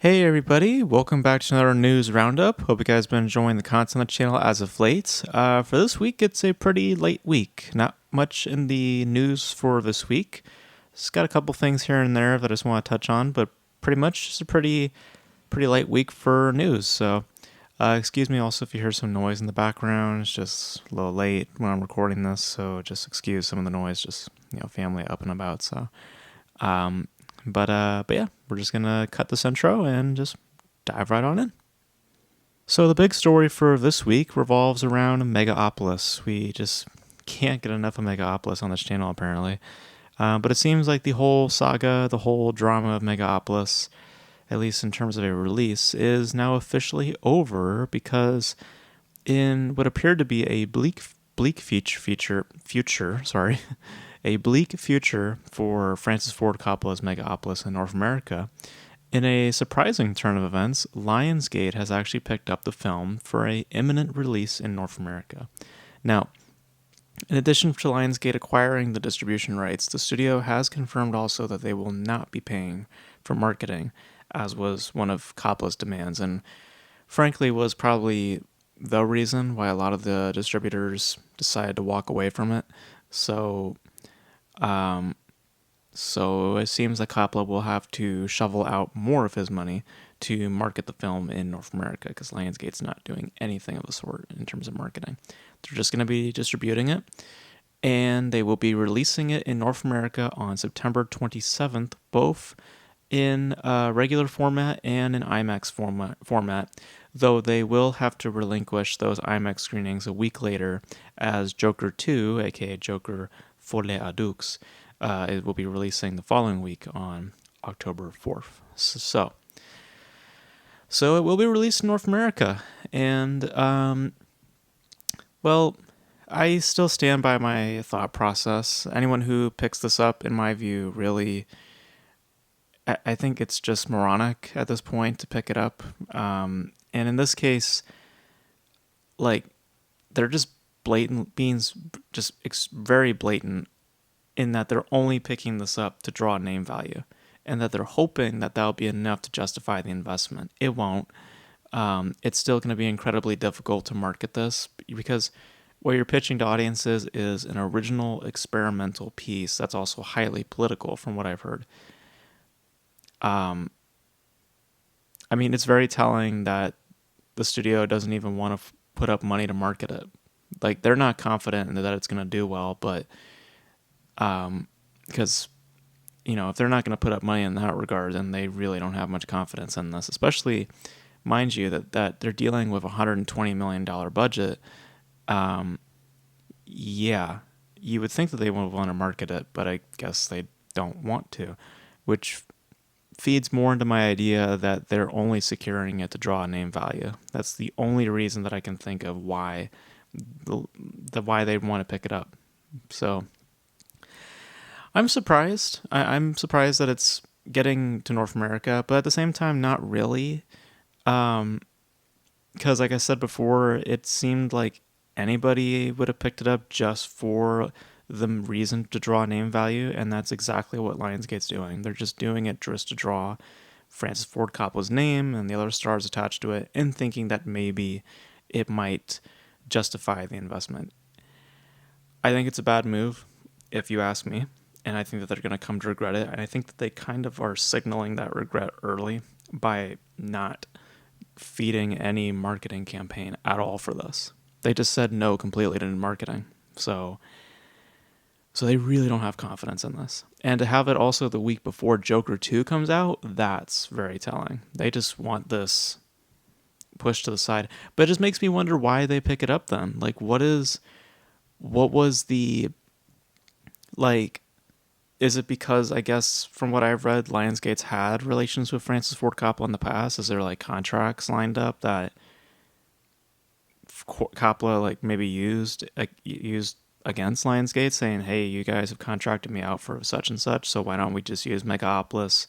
Hey everybody, welcome back to another news roundup. Hope you guys been enjoying the content on the channel as of late. For this week, it's a pretty late week. Not much in the news for this week. Just got a couple things here and there that I just want to touch on, but pretty much just a pretty light week for news. So, excuse me also if you hear some noise in the background. It's just a little late when I'm recording this, so just excuse some of the noise. Just family up and about. So, um, but yeah, we're just gonna cut this intro and just dive right on in. So the big story for this week revolves around Megalopolis. We just can't get enough of Megalopolis on this channel, apparently. But it seems like the whole saga, the whole drama of Megalopolis, at least in terms of a release, is now officially over because in what appeared to be a bleak future, sorry, a bleak future for Francis Ford Coppola's Megalopolis in North America. In a surprising turn of events, Lionsgate has actually picked up the film for an imminent release in North America. Now, in addition to Lionsgate acquiring the distribution rights, the studio has confirmed also that they will not be paying for marketing, as was one of Coppola's demands, and frankly was probably the reason why a lot of the distributors decided to walk away from it. So it seems like Coppola will have to shovel out more of his money to market the film in North America because Lionsgate's not doing anything of the sort in terms of marketing. They're just going to be distributing it, and they will be releasing it in North America on September 27th, both in regular format and in IMAX format, though they will have to relinquish those IMAX screenings a week later as Joker 2, aka Joker Folie à Deux, it will be releasing the following week on October 4th. So it will be released in North America, and well, I still stand by my thought process. Anyone who picks this up, in my view, really, I think it's just moronic at this point to pick it up. And in this case, like, they're just very blatant in that they're only picking this up to draw name value, and that they're hoping that that'll be enough to justify the investment. It won't. It's still going to be incredibly difficult to market this because what you're pitching to audiences is an original experimental piece that's also highly political, from what I've heard. I mean, it's very telling that the studio doesn't even want to put up money to market it. Like, they're not confident that it's going to do well, but because if they're not going to put up money in that regard, then they really don't have much confidence in this. Especially, mind you, that they're dealing with a $120 million budget. Yeah, you would think that they would want to market it, but I guess they don't want to, which feeds more into my idea that they're only securing it to draw a name value. That's the only reason that I can think of why they want to pick it up. So I'm surprised. I'm surprised that it's getting to North America, but at the same time, not really. Because like I said before, it seemed like anybody would have picked it up just for the reason to draw name value, and that's exactly what Lionsgate's doing. They're just doing it just to draw Francis Ford Coppola's name and the other stars attached to it, and thinking that maybe it might justify the investment. I think it's a bad move, if you ask me, and I think that they're going to come to regret it, and I think that they kind of are signaling that regret early by not feeding any marketing campaign at all for this. They just said no completely to marketing. So they really don't have confidence in this. And to have it also the week before Joker 2 comes out, that's very telling. They just want this pushed to the side. But it just makes me wonder why they pick it up then. Like, what was the, like, is it because, I guess, from what I've read, Lionsgate's had relations with Francis Ford Coppola in the past? Is there, like, contracts lined up that Coppola, like, maybe used against Lionsgate, saying, hey, you guys have contracted me out for such and such, so why don't we just use Megalopolis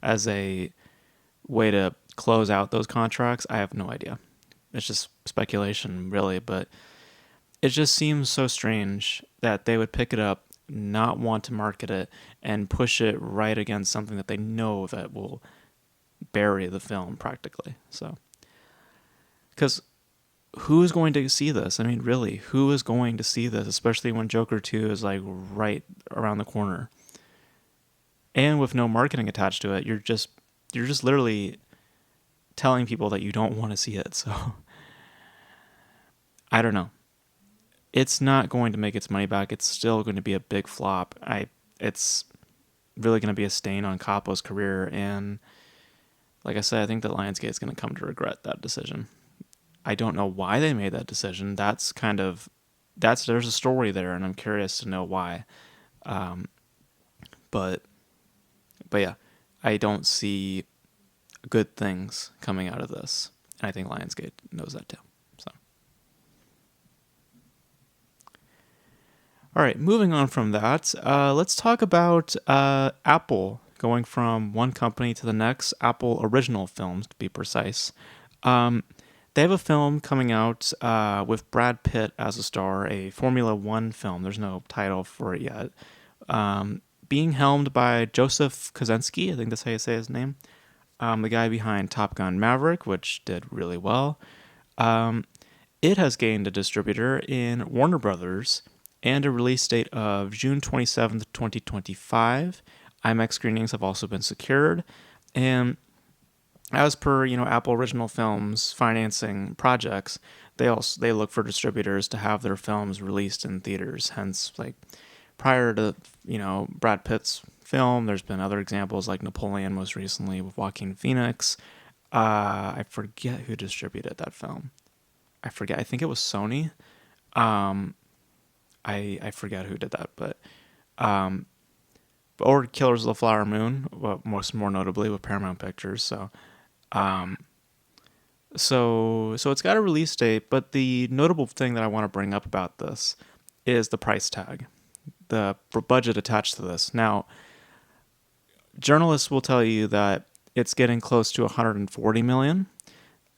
as a way to close out those contracts? I have no idea. It's just speculation, really, but it just seems so strange that they would pick it up, not want to market it, and push it right against something that they know that will bury the film practically. So, because who's going to see this? I mean, really, who is going to see this, especially when Joker 2 is like right around the corner? And with no marketing attached to it, you're just literally telling people that you don't want to see it. So, I don't know. It's not going to make its money back. It's still going to be a big flop. It's really going to be a stain on Capo's career, and like I said, I think that Lionsgate is going to come to regret that decision. I don't know why they made that decision. There's a story there, and I'm curious to know why. But yeah, I don't see good things coming out of this, and I think Lionsgate knows that too. So, all right, moving on from that, let's talk about Apple going from one company to the next. Apple Original Films, to be precise. They have a film coming out with Brad Pitt as a star, a Formula One film. There's no title for it yet. Being helmed by Joseph Kosinski, I think that's how you say his name. The guy behind Top Gun Maverick, which did really well. It has gained a distributor in Warner Brothers and a release date of June 27th, 2025. IMAX screenings have also been secured. And as per, Apple Original Films financing projects, they look for distributors to have their films released in theaters. Hence, like prior to, Brad Pitt's film, there's been other examples like Napoleon most recently with Joaquin Phoenix. I forget who distributed that film. I think it was Sony. I forget who did that, but or Killers of the Flower Moon, well, more notably with Paramount Pictures. So it's got a release date, but the notable thing that I want to bring up about this is the price tag, the budget attached to this. Now, journalists will tell you that it's getting close to 140 million,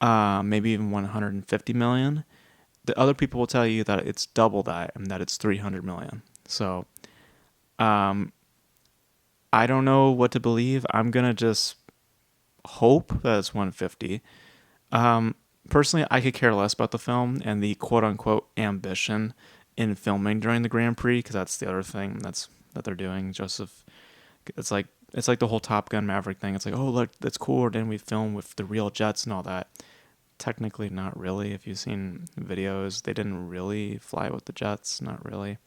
maybe even 150 million. The other people will tell you that it's double that and that it's 300 million. So, I don't know what to believe. I'm gonna just hope that it's 150. Personally, I could care less about the film and the quote-unquote ambition in filming during the Grand Prix, because that's the other thing that they're doing. Joseph, it's like the whole Top Gun Maverick thing. It's like, oh look, that's cool. Didn't we film with the real jets and all that? Technically, not really. If you've seen videos, they didn't really fly with the jets. Not really.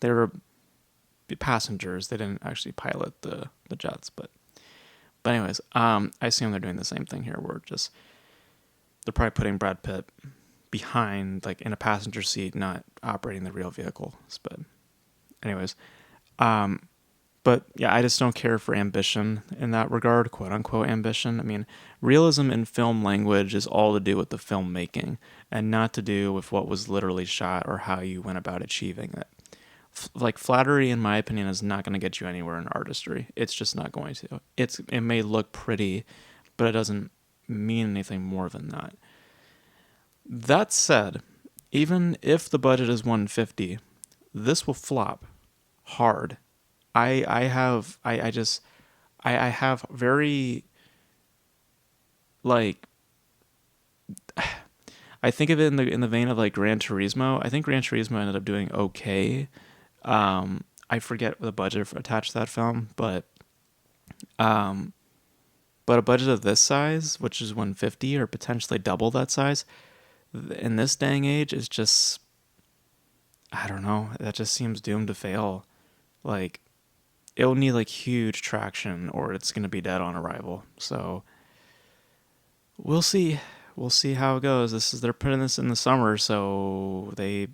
They were passengers. They didn't actually pilot the jets. But anyways, I assume they're doing the same thing here. They're probably putting Brad Pitt behind, like in a passenger seat, not operating the real vehicle. But anyways, but yeah, I just don't care for ambition in that regard, quote unquote ambition. I mean, realism in film language is all to do with the filmmaking and not to do with what was literally shot or how you went about achieving it. Like flattery, in my opinion, is not going to get you anywhere in artistry. It's just not going to. It may look pretty, but it doesn't mean anything more than that. That said, even if the budget is 150, this will flop hard. I have very, like, I think of it in the vein of like Gran Turismo. I think Gran Turismo ended up doing okay. I forget the budget attached to that film, but a budget of this size, which is 150 or potentially double that size, in this day and age is just, I don't know. That just seems doomed to fail. Like, it'll need like huge traction or it's going to be dead on arrival. So we'll see. We'll see how it goes. They're putting this in the summer, so they're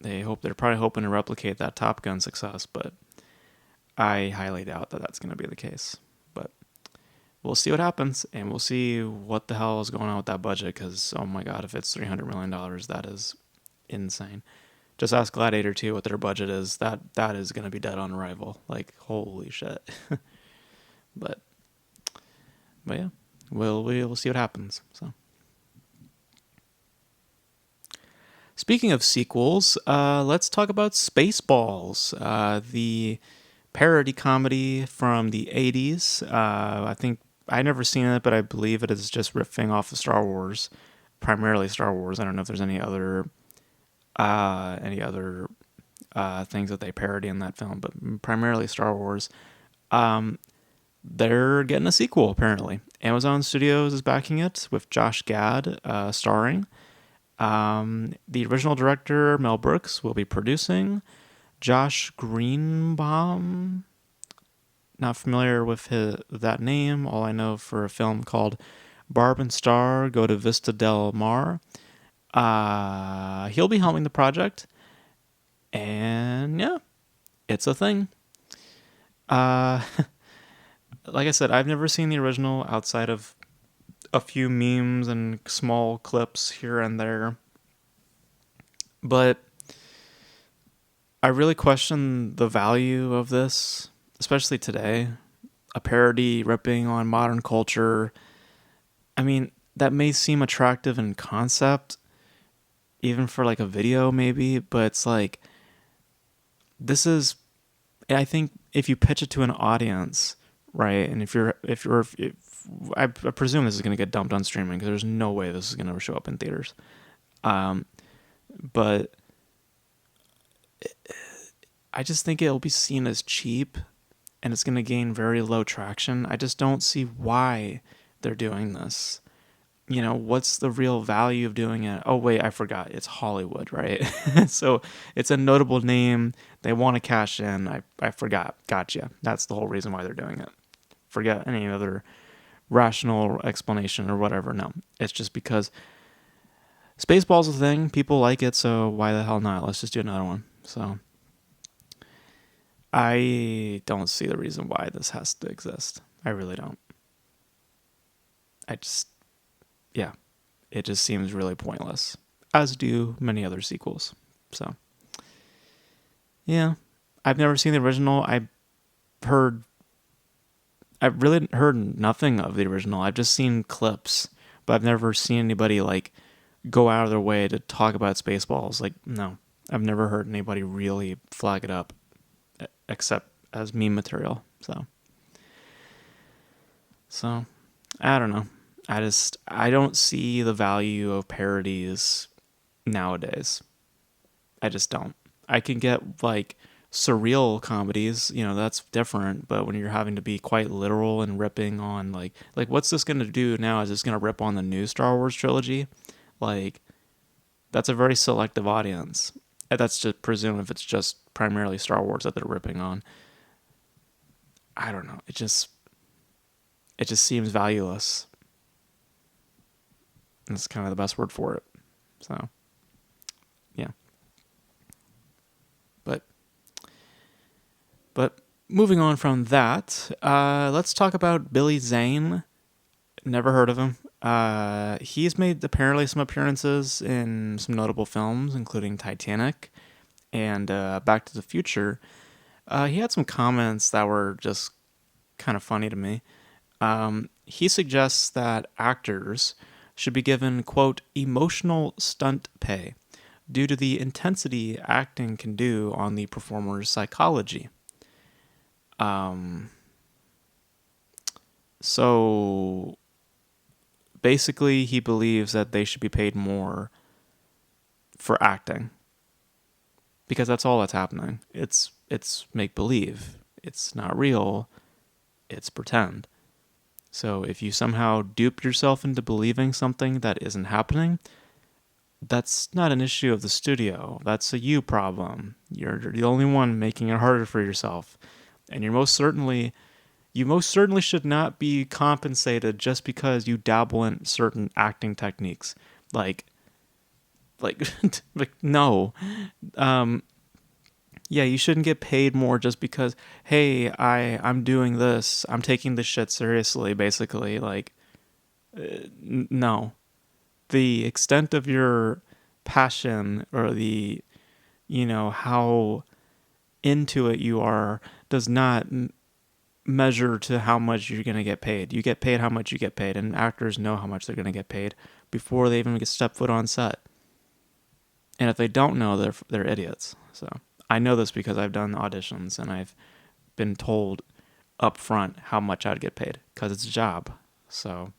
probably hoping to replicate that Top Gun success, but I highly doubt that that's going to be the case. But we'll see what happens, and we'll see what the hell is going on with that budget, because oh my god, if it's $300 million, that is insane. Just ask Gladiator 2 what their budget is. That is going to be dead on arrival. Like, holy shit. But yeah, we'll see what happens. So, speaking of sequels, let's talk about Spaceballs, the parody comedy from the 80s. I think I never seen it, but I believe it is just riffing off of Star Wars, primarily Star Wars. I don't know if there's any other things that they parody in that film, but primarily Star Wars. Um, they're getting a sequel apparently. Amazon Studios is backing it with Josh Gad starring. The original director Mel Brooks will be producing. Josh Greenbaum, not familiar with that name. All I know for a film called Barb and Star Go to Vista Del Mar. He'll be helming the project, and yeah, it's a thing. Uh, like I said, I've never seen the original outside of a few memes and small clips here and there, but I really question the value of this, especially today. A parody ripping on modern culture. I mean, that may seem attractive in concept, even for like a video maybe, but it's like, this is, I think if you pitch it to an audience, right? And if I presume this is going to get dumped on streaming because there's no way this is going to show up in theaters. But I just think it'll be seen as cheap and it's going to gain very low traction. I just don't see why they're doing this. You know, what's the real value of doing it? Oh, wait, I forgot. It's Hollywood, right? So it's a notable name. They want to cash in. I forgot. Gotcha. That's the whole reason why they're doing it. Forget any other rational explanation or whatever. No, it's just because Spaceballs is a thing. People like it, so why the hell not? Let's just do another one. So I don't see the reason why this has to exist. I really don't. Yeah, it just seems really pointless, as do many other sequels. So, yeah, I've never seen the original. I've really heard nothing of the original. I've just seen clips, but I've never seen anybody like go out of their way to talk about Spaceballs. Like, no, I've never heard anybody really flag it up, except as meme material. So I don't know. I don't see the value of parodies nowadays. I just don't. I can get like surreal comedies, that's different, but when you're having to be quite literal and ripping on like what's this going to do now? Is this going to rip on the new Star Wars trilogy? Like, that's a very selective audience. That's just presume if it's just primarily Star Wars that they're ripping on. I don't know. It just seems valueless. That's kind of the best word for it. So, yeah. But moving on from that, let's talk about Billy Zane. Never heard of him. He's made apparently some appearances in some notable films, including Titanic and Back to the Future. He had some comments that were just kind of funny to me. He suggests that actors should be given, quote, emotional stunt pay due to the intensity acting can do on the performer's psychology. So basically he believes that they should be paid more for acting because that's all that's happening. It's make believe. It's not real. It's pretend. So if you somehow dupe yourself into believing something that isn't happening, that's not an issue of the studio. That's a you problem. You're the only one making it harder for yourself. And you most certainly should not be compensated just because you dabble in certain acting techniques. Like no. Yeah, you shouldn't get paid more just because, hey, I'm doing this. I'm taking this shit seriously, basically. Like, no. The extent of your passion or the, how into it you are does not measure to how much you're going to get paid. You get paid how much you get paid, and actors know how much they're going to get paid before they even get step foot on set. And if they don't know, they're idiots. So I know this because I've done auditions and I've been told up front how much I'd get paid because it's a job. So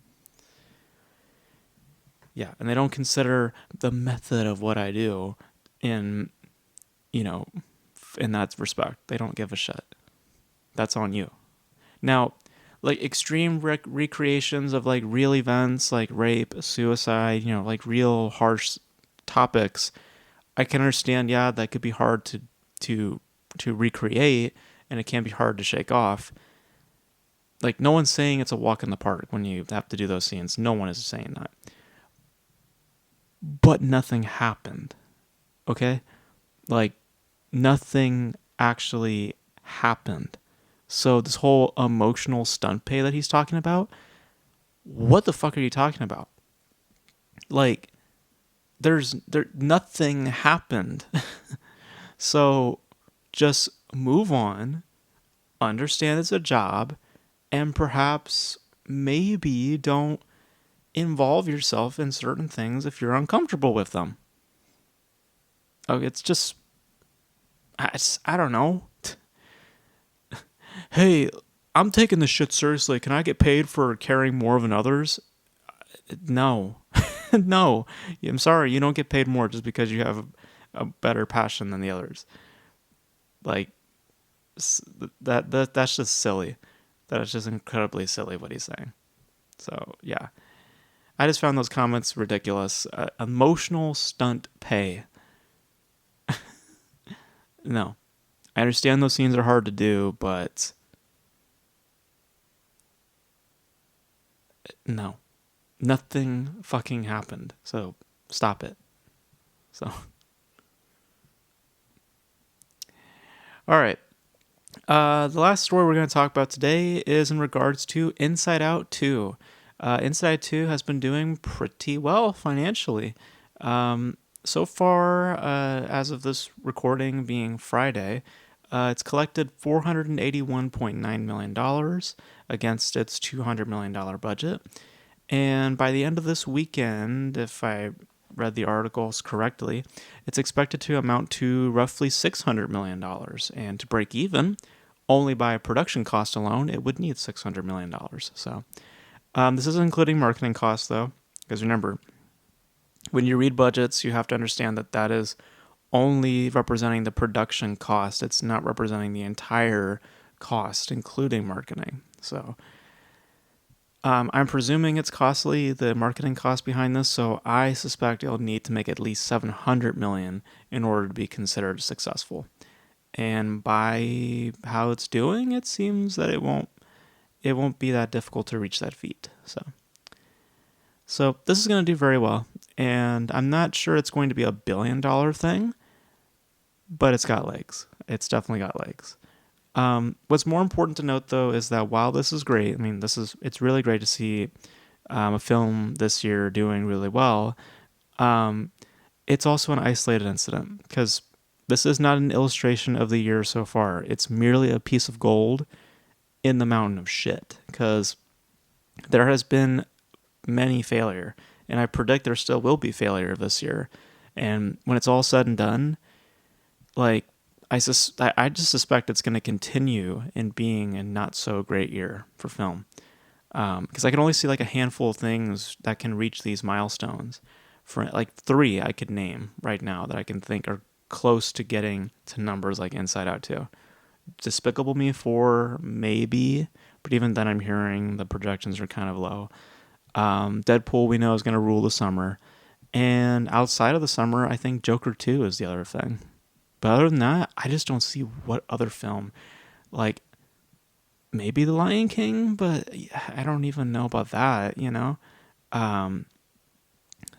yeah, and they don't consider the method of what I do in, you know, in that respect. They don't give a shit. That's on you. Now, like extreme recreations of like real events like rape, suicide, like real harsh topics, I can understand. Yeah, that could be hard to to recreate, and it can be hard to shake off. Like no one's saying it's a walk in the park when you have to do those scenes. No one is saying that. But nothing happened. Okay? Like nothing actually happened. So this whole emotional stunt pay that he's talking about, what the fuck are you talking about? Like nothing happened. So just move on, understand it's a job, and perhaps maybe don't involve yourself in certain things if you're uncomfortable with them. Oh, it's just I don't know. Hey, I'm taking this shit seriously. Can I get paid for caring more than others? No. No. I'm sorry, you don't get paid more just because you have a better passion than the others. Like that's just silly. That is just incredibly silly what he's saying. So, yeah. I just found those comments ridiculous. Emotional stunt pay. No. I understand those scenes are hard to do, but no. Nothing fucking happened. So stop it. So all right. The last story we're going to talk about today is in regards to Inside Out 2. Inside 2 has been doing pretty well financially. So far, as of this recording being Friday, it's collected $481.9 million against its $200 million budget. And by the end of this weekend, if I read the articles correctly, it's expected to amount to roughly $600 million. And to break even, only by production cost alone, it would need $600 million. So this isn't including marketing costs, though, because remember, when you read budgets, you have to understand that that is only representing the production cost. It's not representing the entire cost, including marketing. So I'm presuming it's costly, the marketing cost behind this, so I suspect it'll need to make at least $700 million in order to be considered successful. And by how it's doing, it seems that it won't be that difficult to reach that feat. So this is going to do very well, and I'm not sure it's going to be a $1 billion thing, but it's got legs. It's definitely got legs. What's more important to note, though, is that while this is great, I mean, it's really great to see a film this year doing really well. It's also an isolated incident because this is not an illustration of the year so far. It's merely a piece of gold in the mountain of shit because there has been many failure, and I predict there still will be failure this year. And when it's all said and done, like, I just suspect it's going to continue in being a not so great year for film. Because I can only see like a handful of things that can reach these milestones. For like 3 I could name right now that I can think are close to getting to numbers like Inside Out 2. Despicable Me 4, maybe, but even then I'm hearing the projections are kind of low. Deadpool we know is going to rule the summer. And outside of the summer, I think Joker 2 is the other thing. But other than that, I just don't see what other film, like maybe The Lion King, but I don't even know about that,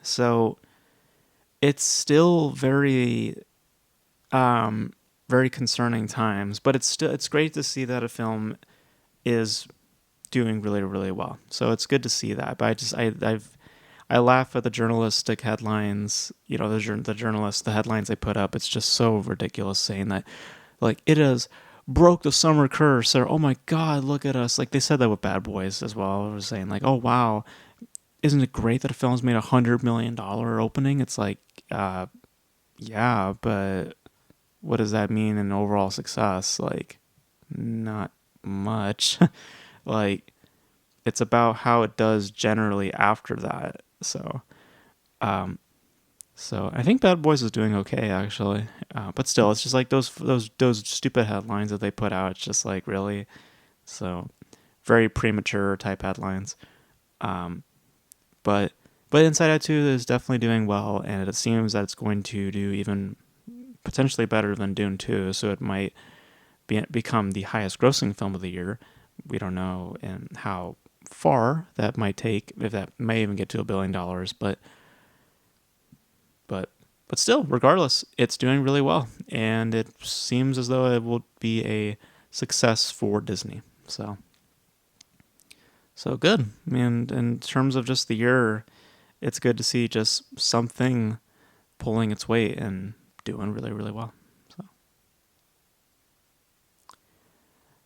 So it's still very, very concerning times, but it's great to see that a film is doing really, really well. So it's good to see that. But I laugh at the journalistic headlines, the headlines they put up. It's just so ridiculous saying that, like, it has broke the summer curse, or, oh my God, look at us. Like, they said that with Bad Boys as well. I was saying, like, oh, wow, isn't it great that a film's made $100 million opening? It's like, yeah, but what does that mean in overall success? Like, not much. Like, it's about how it does generally after that. Um, so I think Bad Boys is doing okay actually, but still, it's just like those stupid headlines that they put out. It's just like really, so very premature type headlines. Um, but Inside Out 2 is definitely doing well, and it seems that it's going to do even potentially better than Dune 2. So it might become the highest grossing film of the year. We don't know and how far that might take, if that may even get to $1 billion, but still, regardless, it's doing really well, and it seems as though it will be a success for Disney. So good. I mean, in terms of just the year, it's good to see just something pulling its weight and doing really, really well.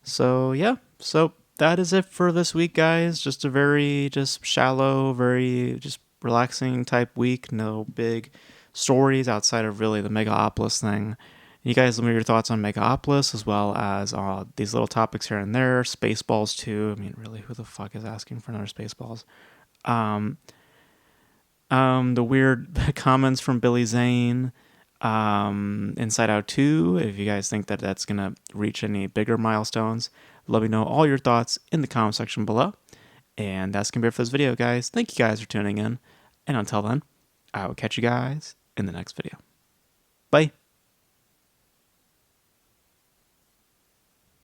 So yeah. So that is it for this week, guys. Just a very just shallow, very just relaxing type week. No big stories outside of really the Megalopolis thing. You guys let me know your thoughts on Megalopolis as well as these little topics here and there. Spaceballs too. I mean, really, who the fuck is asking for another Spaceballs? Um, the weird comments from Billy Zane. Inside Out 2, if you guys think that that's going to reach any bigger milestones, let me know all your thoughts in the comment section below. And that's going to be it for this video, guys. Thank you guys for tuning in. And until then, I will catch you guys in the next video. Bye.